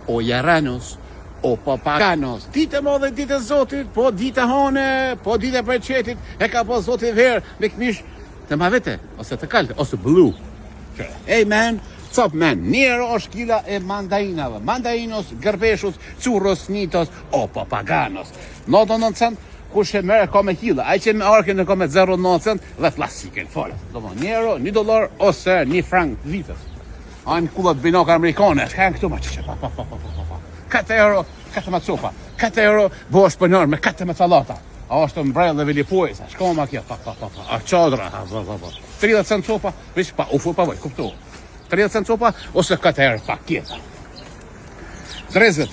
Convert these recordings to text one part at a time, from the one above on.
o jaranos, o papaganos. Ditë më dhe ditë e Zotit, po ditë e hone, po ditë e përqetit, e ka po Zotit verë, me këmish të ma vete, ose të kalte, ose blu. Amen. Cop man, Nero është kila e mandarinave. Mandarinos, gërbeshus, curros, nitos, o papaganos. 99 cent, kush e merë ka me kila. Ai që me arkin e ka me 0,9 cent dhe plastike. Fole. Nero, $1 ose 1 frank vitës. Anë kullat binokë amerikane. Shka janë këtu ma që pa. 4 euro, 4 ma copa. 4 euro, bo është pënër me 4 me salata. A është mbrell dhe vilipojës. Shka ma kja, A qadra, 30 cent copa, vish pa, ufu pa voj, kuptu. 30 cent copa, ose 4 euro paketa. Trezet.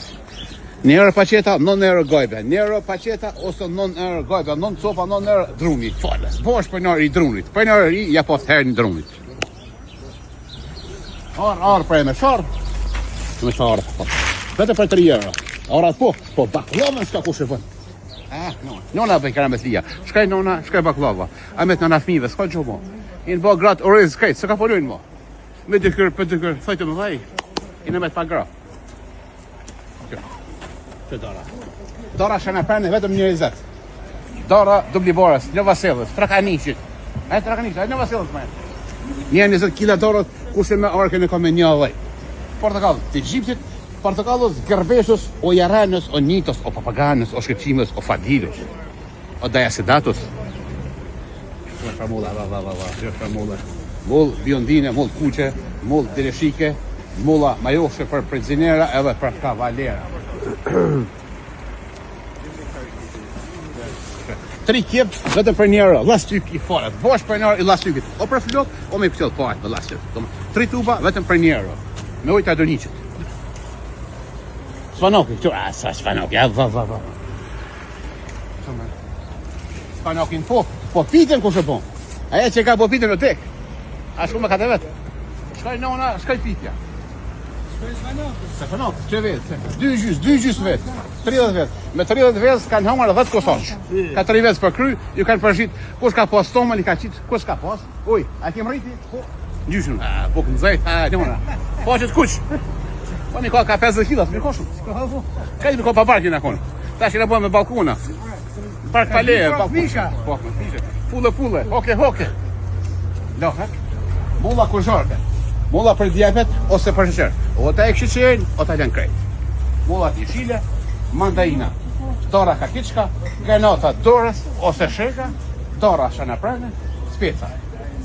1 euro paqeta, 9 euro gojbe. 1 euro paqeta, ose 9 euro gojbe. 9 copa, 9 euro drunit. Fales. Bo është pënër i drunit. Pënër i, ja po të herë një drunit. Arë prej me sharë. Me sharë. Vete për 3 euro. Arat po baklavën s'ka kush e vën. Nona për karametlia. Shkaj nona, shkaj baklava. Amet nona fmive, s'ka që mo. Inë bo gratë oriz krejtë, s'ka polujnë mo. Me dykër, për dykër, thajtë më vaj. Inë me të pa gra. Që dora. Dora shana prene, vetëm 20. Dora dubli borës, një vaselës, trakanishit. Trakanishit, një vaselës me. 20 kila dorët, kushe me arken e ka me një vaj. Portakallët, të gjiptit, portakallës, gërbeshës, o jaranës, o nitos, o papaganës, o shkëqimës, o fadilës, o dajasedatos. Shka mulla, shka mulla. Mull biondine, mull kuqe, mull direshike, mulla majoshe për prezinera edhe për kavalera. 3 kjep, vetëm për 1 euro, lastyk i falet. Bosh për 1 euro i lastykit. O për flok, o me pëtjel pajt me lastyk. 3 tuba, vetëm për 1 euro. Me ujtë adoniqit. Svanoki, këtu, sa Svanoki, va. Svanokin po pitën ku shë po. Aja që ka po pitën në tek. A shku me ka të vetë. Shkaj nona, shkaj pitja. Svanoki, që vetë. 2 gjys vetë. 30 vetë. Me 30 vetë kanë hëngar 10 kososh. Ka 3 vetë për kry, ju kanë përshit. Kush ka pas tomën, i ka qitë. Kush ka pas? Uj, a kem rriti? Gjyshën. Po këmë zajt, nona. Po që të kuq. Po një ka 50 kilat, një koshëm. Ka një ka pa parkin akon. Ta që në bojnë me balkona. Park paleje. Misha. Pulle. Hoke. Lohak. Mulla kuzharke. Mulla për diabet ose për sheqer. O ta e këshqeqerin, o ta lën krejt. Mulla tishile, mandarina. Dora kakiçka, granata dorës ose sheka, dora shanaprane, speca.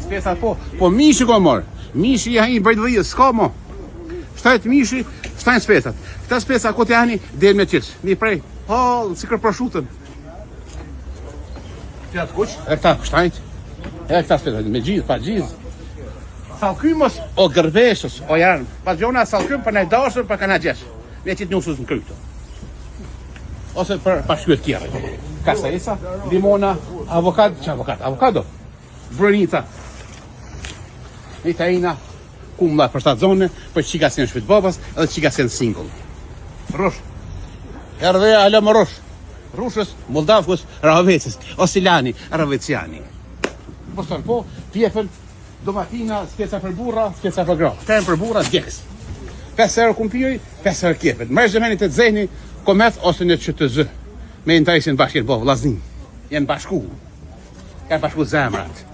Speca po mishi ko mor. Mishi ja i bëjdhëje s'ka mo. 7 mishi, 7 specat. Këta speca kote janë del me qiç. Mi prej. Si kër proshutën. Që atë kuq? E këta shtajt. E këta specat me gjithë, pa gjithë. Salkymës o gërbeshës, o janë. Pa gjona salkym për ne dashër për kana gjesh. Me qitë njësës në krypto. Ose për pashkyet tjere. Kasarisa, limona, avokado. Brunita. Itajina. Kumla për 7 zone, për qika sen shpit babas, edhe qika sen single. Rush. Erdheja alë më rush. Rushës, Moldavkës, Rahovecës, Osilani, Raveciani. Postën po, pjefën, domatina, speca për burra, speca për gra. Krem për burra, djekës. 5 euro kumpijoj, 5 euro kjepet. Mërë zhëmenit të dzejni, komet ose në që të zë. Me në tajsin bashkjet bo, vlasnin. Jenë bashku. Janë bashku zemrat.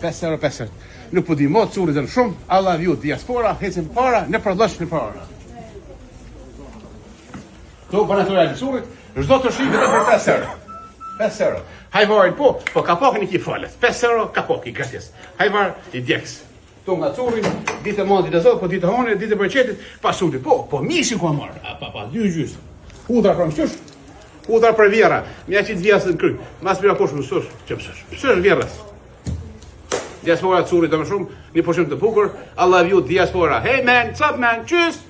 5 euro. Nuk po di mo, curit dhe në shumë, Allah vju, diaspora, hecim para, në përlësh në para. Tu, për naturali curit, zdo të shikë dhe për 5 euro. 5 euro. Hajvarin po kapok një ki falet. 5 euro, kapok i gratis. Hajvar i djeks. Tu nga curin, ditë mund, ditë zot, po ditë hone, ditë për qetit, pasutit. Po mishin ku marr. Pa, 2 gjys. Hudra për mështush, hudra për vjera. Mja qitë vjesë në kry. Mas mira poshë mësush, që mësush. Mësush vjerës. Diaspora curit dhe më shumë, një poshim të bukur. Allah vju diaspora. Hey man, what's up man, tschüss!